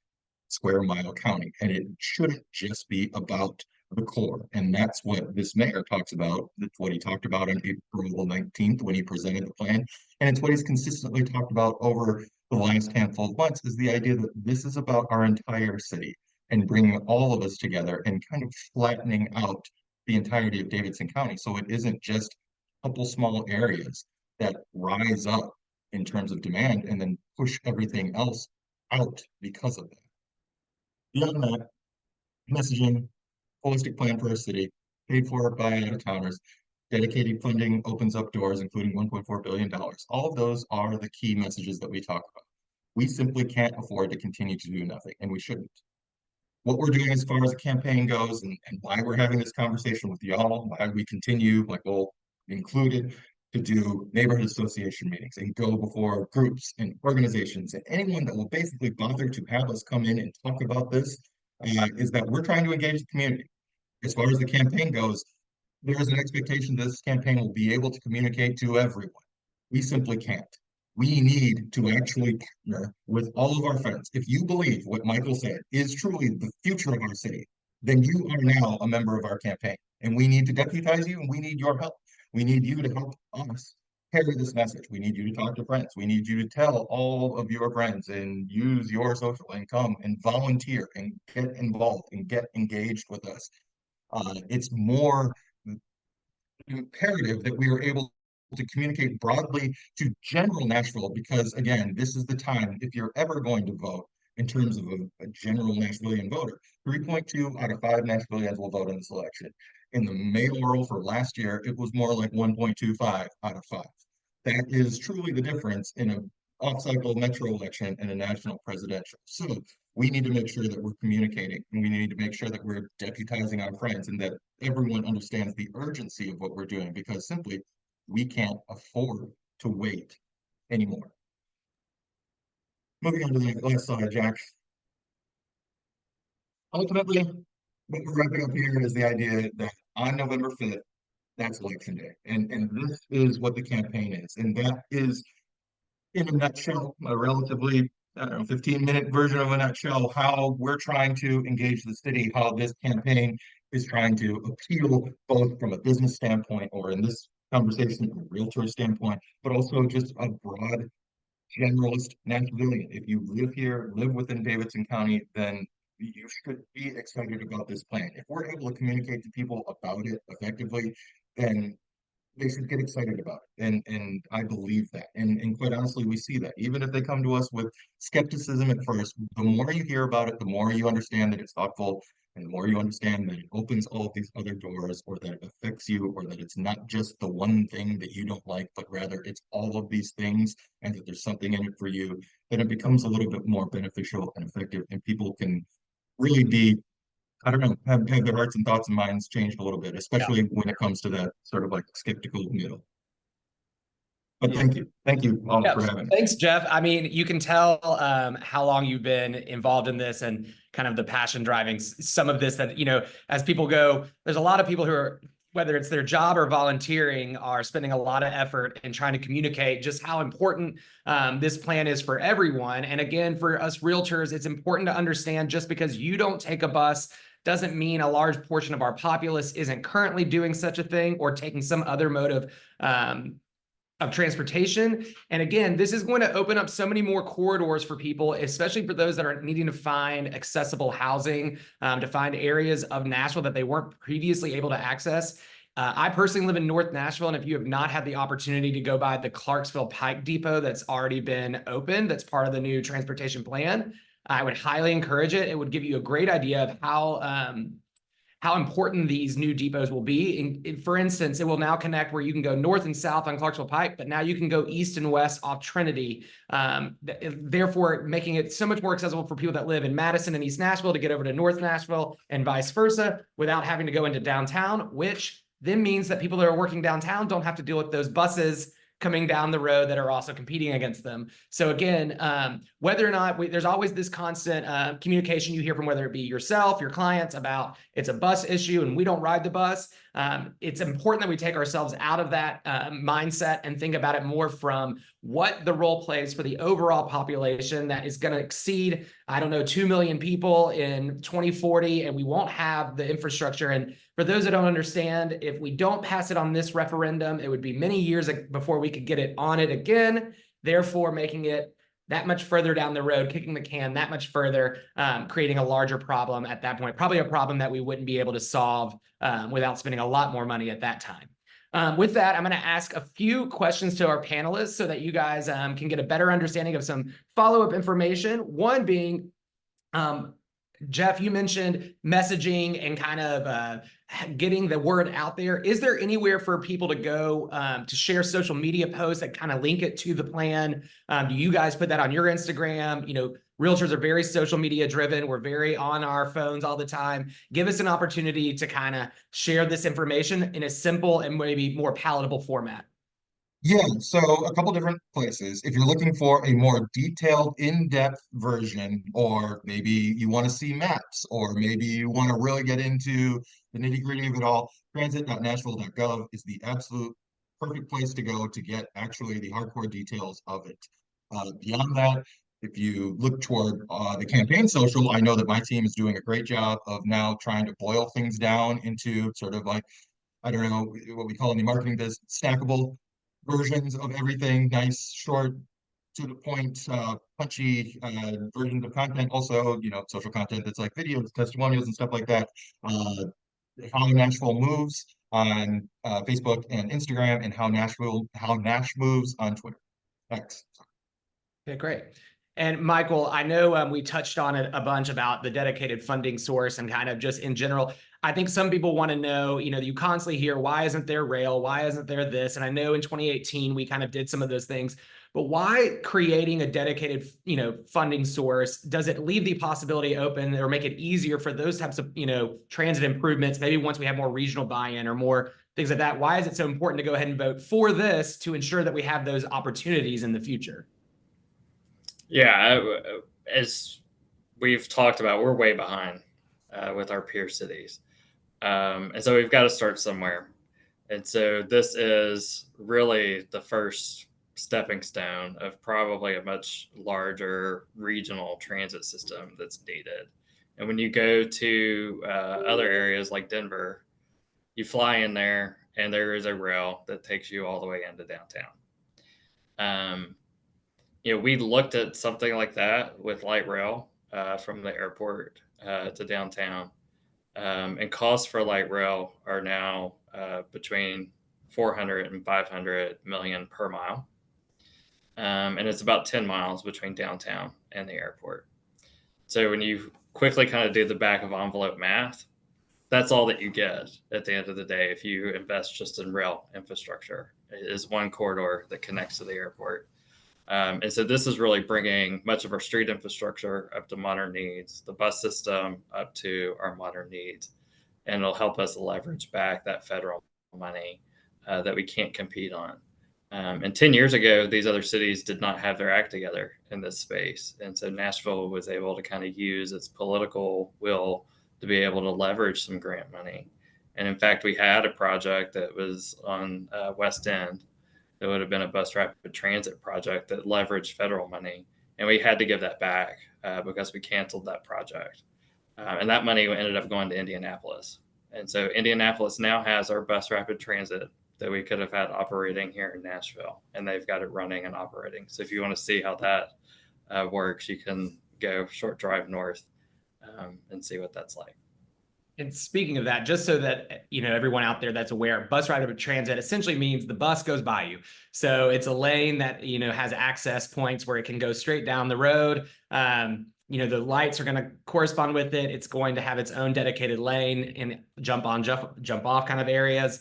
square mile county. And it shouldn't just be about the core. And that's what this mayor talks about. That's what he talked about on April 19th when he presented the plan. And it's what he's consistently talked about over the last handful of months, is the idea that this is about our entire city and bringing all of us together and kind of flattening out the entirety of Davidson County. So it isn't just a couple small areas that rise up in terms of demand and then push everything else out because of that. Beyond that, messaging, holistic plan for our city, paid for by out-of-towners, dedicated funding opens up doors, including $1.4 billion. All of those are the key messages that we talk about. We simply can't afford to continue to do nothing, and we shouldn't. What we're doing as far as the campaign goes, and why we're having this conversation with y'all, why we continue, like Will included, to do neighborhood association meetings and go before groups and organizations and anyone that will basically bother to have us come in and talk about this, is that we're trying to engage the community. As far as the campaign goes, there is an expectation that this campaign will be able to communicate to everyone. We simply can't. We need to actually partner with all of our friends. If you believe what Michael said is truly the future of our city, then you are now a member of our campaign. And we need to deputize you, and we need your help. We need you to help us carry this message. We need you to talk to friends. We need you to tell all of your friends and use your social and come and volunteer and get involved and get engaged with us. It's more imperative that we are able to communicate broadly to general Nashville, because again, this is the time, if you're ever going to vote in terms of a general Nashvilleian voter, 3.2 out of 5 Nashvilleians will vote in this election. In the mayoral for last year, it was more like 1.25 out of 5. That is truly the difference in a off-cycle metro election and a national presidential. So we need to make sure that we're communicating, and we need to make sure that we're deputizing our friends and that everyone understands the urgency of what we're doing, because simply we can't afford to wait anymore. Moving on to the last slide, Jack. Ultimately, what we're wrapping up here is the idea that on November 5th, that's election day. And this is what the campaign is. And that is, in a nutshell, a relatively, 15-minute version of a nutshell, how we're trying to engage the city, how this campaign is trying to appeal both from a business standpoint, or in this conversation, from a realtor standpoint, but also just a broad generalist Nashvilleian. If you live here, live within Davidson County, then you should be excited about this plan. If we're able to communicate to people about it effectively, then they should get excited about it. And I believe that. And quite honestly, we see that. Even if they come to us with skepticism at first, the more you hear about it, the more you understand that it's thoughtful, and the more you understand that it opens all of these other doors, or that it affects you, or that it's not just the one thing that you don't like, but rather it's all of these things, and that there's something in it for you, then it becomes a little bit more beneficial and effective, and people can really be, I don't know, have their hearts and thoughts and minds changed a little bit, especially when it comes to that sort of like skeptical middle. But Yeah. thank you all Yeah, for having me. thanks, Jeff. I mean, you can tell how long you've been involved in this, and kind of the passion driving some of this, that, as people go, there's a lot of people who are whether it's their job or volunteering, are spending a lot of effort in trying to communicate just how important this plan is for everyone. And again, for us realtors, it's important to understand just because you don't take a bus doesn't mean a large portion of our populace isn't currently doing such a thing or taking some other mode of transportation. And again, this is going to open up so many more corridors for people, especially for those that are needing to find accessible housing, to find areas of Nashville that they weren't previously able to access. I personally live in North Nashville, and if you have not had the opportunity to go by the Clarksville Pike Depot that's already been opened, that's part of the new transportation plan, I would highly encourage it. It would give you a great idea of how important these new depots will be. For instance, it will now connect where you can go north and south on Clarksville Pike, but now you can go east and west off Trinity, therefore making it so much more accessible for people that live in Madison and East Nashville to get over to North Nashville and vice versa without having to go into downtown, which then means that people that are working downtown don't have to deal with those buses coming down the road that are also competing against them. So again, whether or not there's always this constant communication you hear from whether it be yourself, your clients about it's a bus issue and we don't ride the bus. It's important that we take ourselves out of that mindset and think about it more from what the role plays for the overall population that is going to exceed, I don't know, 2 million people in 2040, and we won't have the infrastructure. And for those that don't understand, if we don't pass it on this referendum, it would be many years before we could get it on it again, therefore making it that much further down the road, kicking the can that much further, creating a larger problem at that point, probably a problem that we wouldn't be able to solve without spending a lot more money at that time. With that, I'm going to ask a few questions to our panelists so that you guys can get a better understanding of some follow-up information. One being, Jeff, you mentioned messaging and kind of getting the word out there. Is there anywhere for people to go to share social media posts that kind of link it to the plan? Do you guys put that on your Instagram? You know, realtors are very social media driven. We're very on our phones all the time. Give us an opportunity to kind of share this information in a simple and maybe more palatable format. Yeah, so a couple different places. If you're looking for a more detailed, in-depth version, or maybe you want to see maps, or maybe you want to really get into the nitty-gritty of it all, transit.nashville.gov is the absolute perfect place to go to get actually the hardcore details of it. Beyond that, if you look toward the campaign social, I know that my team is doing a great job of now trying to boil things down into sort of like, I don't know, what we call in the marketing biz, stackable versions of everything, nice, short, to the point, punchy versions of content. Also, you know, social content that's like videos, testimonials, and stuff like that. How Nashville moves on Facebook and Instagram, and how Nash moves on Twitter. X. Okay, great. And Michael, I know we touched on it a bunch about the dedicated funding source and kind of just in general. I think some people want to know, you know, you constantly hear, why isn't there rail? Why isn't there this? And I know in 2018, we kind of did some of those things, but why creating a dedicated, you know, funding source? Does it leave the possibility open or make it easier for those types of, you know, transit improvements? Maybe once we have more regional buy-in or more things like that, why is it so important to go ahead and vote for this to ensure that we have those opportunities in the future? Yeah, as we've talked about, we're way behind with our peer cities. And so we've got to start somewhere. And so this is really the first stepping stone of probably a much larger regional transit system that's needed. And when you go to other areas like Denver, you fly in there and there is a rail that takes you all the way into downtown. You know, we looked at something like that with light rail from the airport to downtown. And costs for light rail are now between 400 and 500 million per mile. And it's about 10 miles between downtown and the airport. So when you quickly kind of do the back of envelope math, that's all that you get at the end of the day if you invest just in rail infrastructure. It is one corridor that connects to the airport. And so this is really bringing much of our street infrastructure up to modern needs, the bus system up to our modern needs, and it'll help us leverage back that federal money that we can't compete on. And 10 years ago, these other cities did not have their act together in this space. And so Nashville was able to kind of use its political will to be able to leverage some grant money And in fact, we had a project that was on West End that would have been a bus rapid transit project that leveraged federal money. And we had to give that back because we canceled that project. And that money ended up going to Indianapolis. And so Indianapolis now has our bus rapid transit that we could have had operating here in Nashville, and they've got it running and operating. So if you want to see how that works, you can go short drive north and see what that's like. And speaking of that, just so that everyone out there that's aware, bus rapid transit essentially means the bus goes by you. So it's a lane that has access points where it can go straight down the road. The lights are going to correspond with it. It's going to have its own dedicated lane in jump on, jump off kind of areas.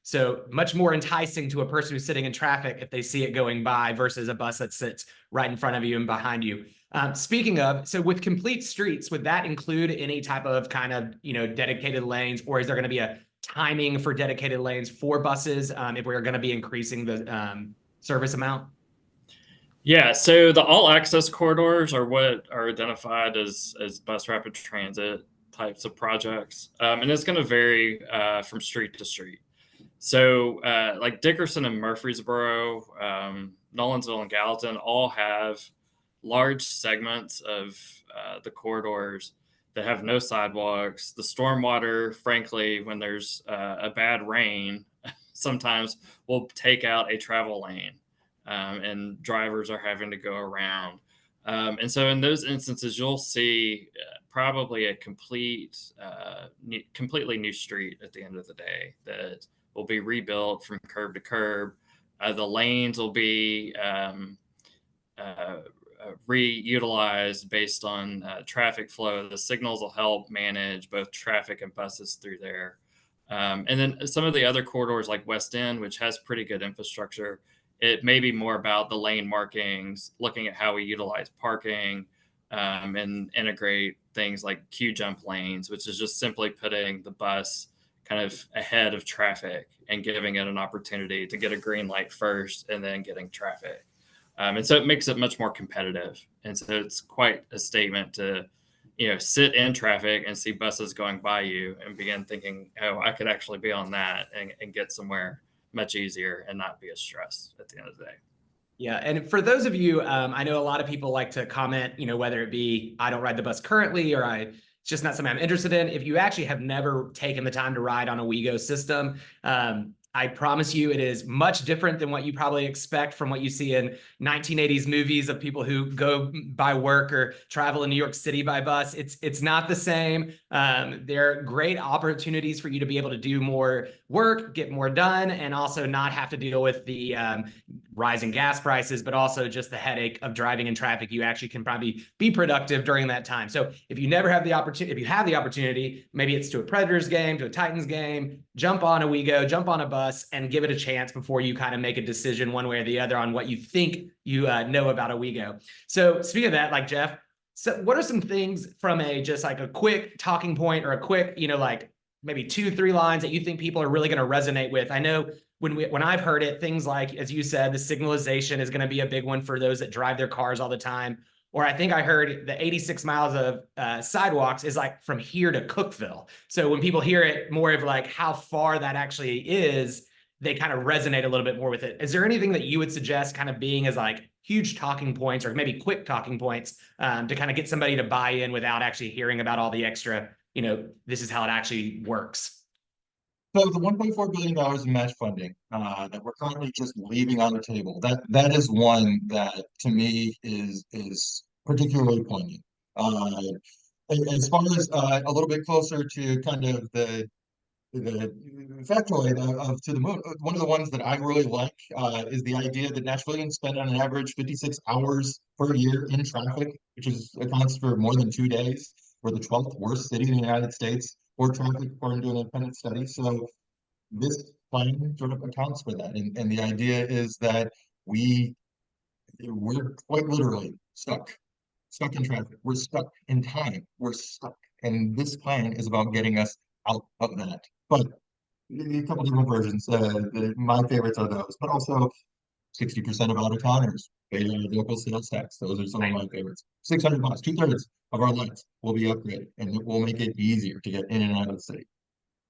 So much more enticing to a person who's sitting in traffic if they see it going by versus a bus that sits right in front of you and behind you. Speaking of, so with complete streets, would that include any type of kind of, dedicated lanes, or is there going to be a timing for dedicated lanes for buses if we're going to be increasing the service amount? Yeah, so the all access corridors are what are identified as bus rapid transit types of projects. And it's going to vary from street to street. So like Dickerson and Murfreesboro, Nolensville and Gallatin all have large segments of the corridors that have no sidewalks. The stormwater, frankly, when there's a bad rain, sometimes will take out a travel lane and drivers are having to go around. And so in those instances, you'll see probably a completely new street at the end of the day that will be rebuilt from curb to curb. The lanes will be reutilized based on traffic flow. The signals will help manage both traffic and buses through there. And then some of the other corridors like West End, which has pretty good infrastructure, it may be more about the lane markings, looking at how we utilize parking and integrate things like queue jump lanes, which is just simply putting the bus kind of ahead of traffic and giving it an opportunity to get a green light first and then getting traffic. And so it makes it much more competitive. And so it's quite a statement to, sit in traffic and see buses going by you and begin thinking, oh, I could actually be on that and get somewhere much easier and not be a stress at the end of the day. Yeah. And for those of you, I know a lot of people like to comment, whether it be, I don't ride the bus currently, or it's just not something I'm interested in. If you actually have never taken the time to ride on a WeGo system, I promise you it is much different than what you probably expect from what you see in 1980s movies of people who go by work or travel in New York City by bus. It's not the same. There are great opportunities for you to be able to do more work, get more done, and also not have to deal with the rising gas prices, but also just the headache of driving in traffic. You actually can probably be productive during that time. So if you never have the opportunity, if you have the opportunity, maybe it's to a Predators game, to a Titans game, jump on a WeGo, jump on a bus, and give it a chance before you kind of make a decision one way or the other on what you think you know about a WeGo. So speaking of that, like Jeff, so what are some things from just like a quick talking point or a quick, like maybe 2-3 lines that you think people are really going to resonate with? I know when I've heard it, things like, as you said, the signalization is going to be a big one for those that drive their cars all the time. Or I think I heard the 86 miles of sidewalks is like from here to Cookeville. So when people hear it more of like how far that actually is, they kind of resonate a little bit more with it. Is there anything that you would suggest kind of being as like huge talking points or maybe quick talking points to kind of get somebody to buy in without actually hearing about all the extra, this is how it actually works? So the $1.4 billion in match funding that we're currently just leaving on the table, that is one that to me is particularly poignant. As far as a little bit closer to kind of the factoid of to the moon, one of the ones that I really like is the idea that Nashvilleians spend on an average 56 hours per year in traffic, which accounts for more than 2 days. We're the 12th worst city in the United States for traffic, according to an independent study. So this plan sort of accounts for that. And the idea is that we're quite literally stuck in traffic. We're stuck in time. We're stuck. And this plan is about getting us out of that. But a couple different versions. My favorites are those, but also 60% of out-of-towners pay local sales tax. Those are some of my favorites. 600 miles, 2/3 of our lights will be upgraded, and it will make it easier to get in and out of the city.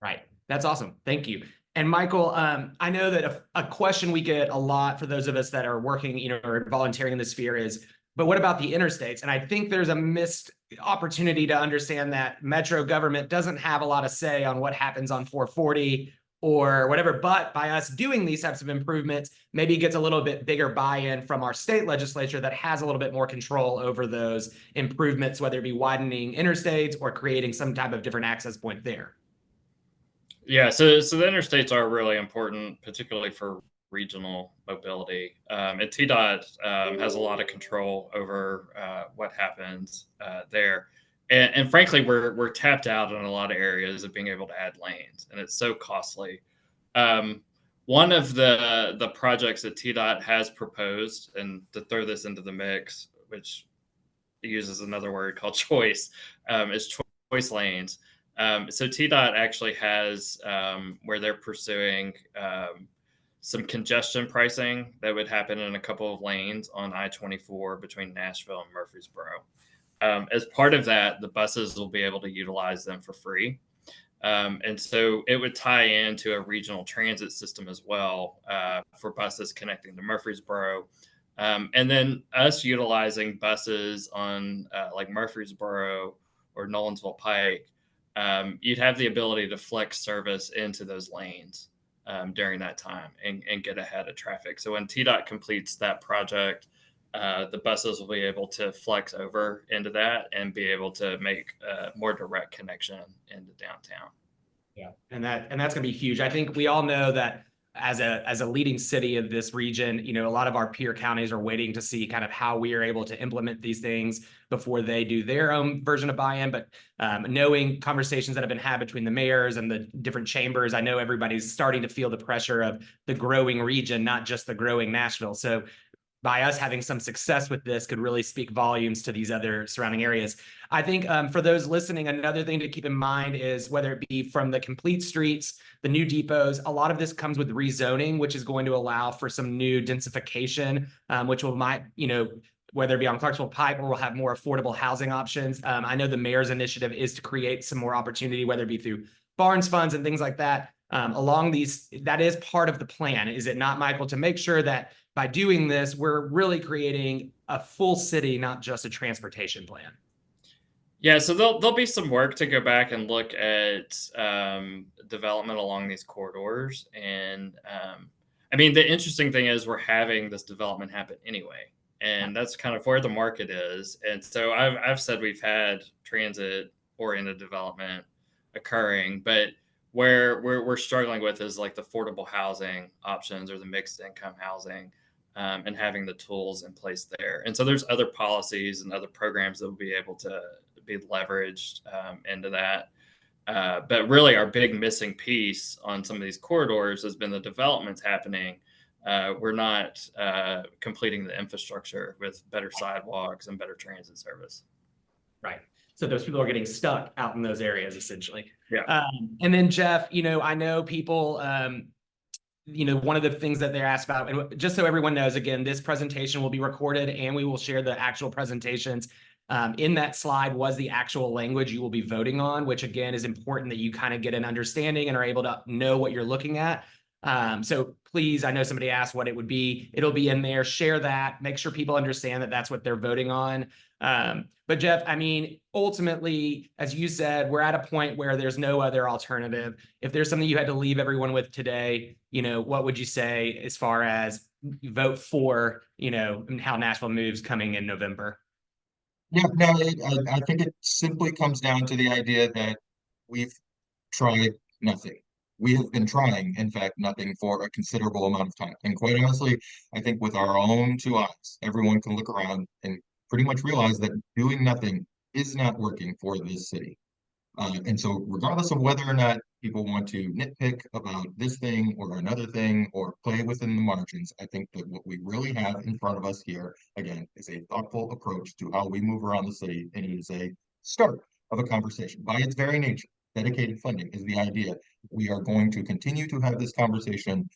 Right. That's awesome. Thank you. And Michael, I know that a question we get a lot for those of us that are working, or volunteering in the sphere is, but what about the interstates? And I think there's a missed opportunity to understand that Metro government doesn't have a lot of say on what happens on 440 or whatever, but by us doing these types of improvements, maybe it gets a little bit bigger buy-in from our state legislature that has a little bit more control over those improvements, whether it be widening interstates or creating some type of different access point there. Yeah, so the interstates are really important, particularly for regional mobility. And TDOT has a lot of control over what happens there. And frankly, we're tapped out in a lot of areas of being able to add lanes, and it's so costly. One of the projects that TDOT has proposed, and to throw this into the mix, which uses another word called choice, is choice lanes. So TDOT actually has where they're pursuing some congestion pricing that would happen in a couple of lanes on I-24 between Nashville and Murfreesboro. As part of that, the buses will be able to utilize them for free. And so it would tie into a regional transit system as well for buses connecting to Murfreesboro. And then us utilizing buses on like Murfreesboro or Nolensville Pike, you'd have the ability to flex service into those lanes during that time and get ahead of traffic. So when TDOT completes that project, the buses will be able to flex over into that and be able to make a more direct connection into downtown. Yeah, and that's going to be huge. I think we all know that as a leading city of this region, a lot of our peer counties are waiting to see kind of how we are able to implement these things before they do their own version of buy-in. But knowing conversations that have been had between the mayors and the different chambers, I know everybody's starting to feel the pressure of the growing region, not just the growing Nashville. So by us having some success with this could really speak volumes to these other surrounding areas. I think for those listening, another thing to keep in mind is whether it be from the complete streets, the new depots, a lot of this comes with rezoning, which is going to allow for some new densification, which whether it be on Clarksville Pike or we'll have more affordable housing options. I know the mayor's initiative is to create some more opportunity, whether it be through Barnes funds and things like that. Along these, that is part of the plan, is it not, Michael, to make sure that by doing this, we're really creating a full city, not just a transportation plan? Yeah, so there'll be some work to go back and look at development along these corridors. And I mean, the interesting thing is we're having this development happen anyway. And that's kind of where the market is. And so I've said we've had transit-oriented development occurring, but where we're struggling with is like the affordable housing options or the mixed income housing, and having the tools in place there. And so there's other policies and other programs that will be able to be leveraged into that. But really our big missing piece on some of these corridors has been the developments happening. We're not completing the infrastructure with better sidewalks and better transit service. Right. So those people are getting stuck out in those areas, essentially. Yeah. And then Jeff, I know people, one of the things that they're asked about, and just so everyone knows, again, this presentation will be recorded and we will share the actual presentations. In that slide was the actual language you will be voting on, which again is important that you kind of get an understanding and are able to know what you're looking at. So please, I know somebody asked what it would be. It'll be in there. Share that. Make sure people understand that that's what they're voting on. But Jeff, I mean, ultimately, as you said, we're at a point where there's no other alternative. If there's something you had to leave everyone with today, what would you say as far as vote for, how Nashville moves coming in November? Yeah, no, I think it simply comes down to the idea that we've tried nothing. We have been trying, in fact, nothing for a considerable amount of time. And quite honestly, I think with our own two eyes, everyone can look around and pretty much realize that doing nothing is not working for this city. And so regardless of whether or not people want to nitpick about this thing or another thing or play within the margins, I think that what we really have in front of us here, again, is a thoughtful approach to how we move around the city, and it is a start of a conversation. By its very nature, dedicated funding is the idea. We are going to continue to have this conversation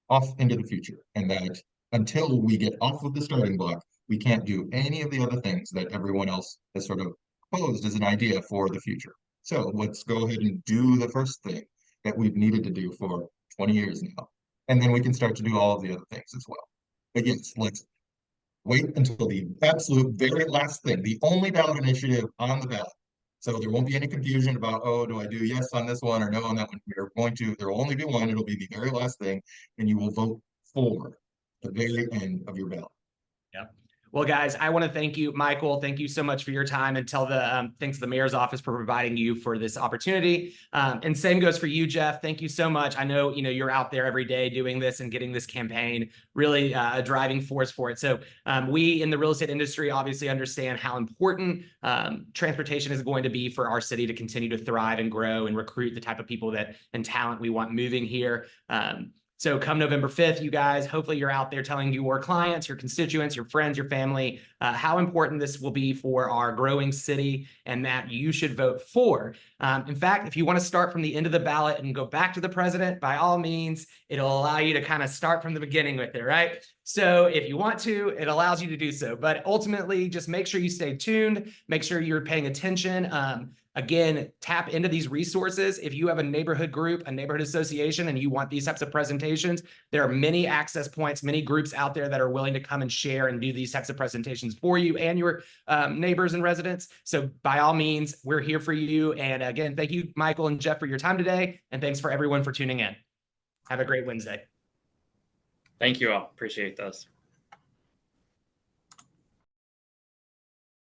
off into the future, and that until we get off of the starting block, we can't do any of the other things that everyone else has sort of posed as an idea for the future. So let's go ahead and do the first thing. that we've needed to do for 20 years now. And then we can start to do all of the other things as well. But yes, let's wait until the absolute very last thing, the only ballot initiative on the ballot. So there won't be any confusion about, oh, do I do yes on this one or no on that one? There will only be one. It'll be the very last thing, and you will vote for the very end of your ballot. Yep. Well, guys, I want to thank you, Michael. Thank you so much for your time, and tell the thanks to the mayor's office for providing you for this opportunity. And same goes for you, Jeff. Thank you so much. I know, you're out there every day doing this and getting this campaign, really a driving force for it. So we in the real estate industry obviously understand how important transportation is going to be for our city to continue to thrive and grow and recruit the type of people and talent we want moving here. So come November 5th, you guys, hopefully you're out there telling your clients, your constituents, your friends, your family, how important this will be for our growing city and that you should vote for. In fact, if you want to start from the end of the ballot and go back to the president, by all means, it'll allow you to kind of start from the beginning with it, right? So if you want to, it allows you to do so. But ultimately, just make sure you stay tuned, make sure you're paying attention. Again, tap into these resources. If you have a neighborhood group, a neighborhood association, and you want these types of presentations, there are many access points, many groups out there that are willing to come and share and do these types of presentations for you and your neighbors and residents. So by all means, we're here for you. And again, thank you, Michael and Jeff, for your time today. And thanks for everyone for tuning in. Have a great Wednesday. Thank you all. Appreciate this.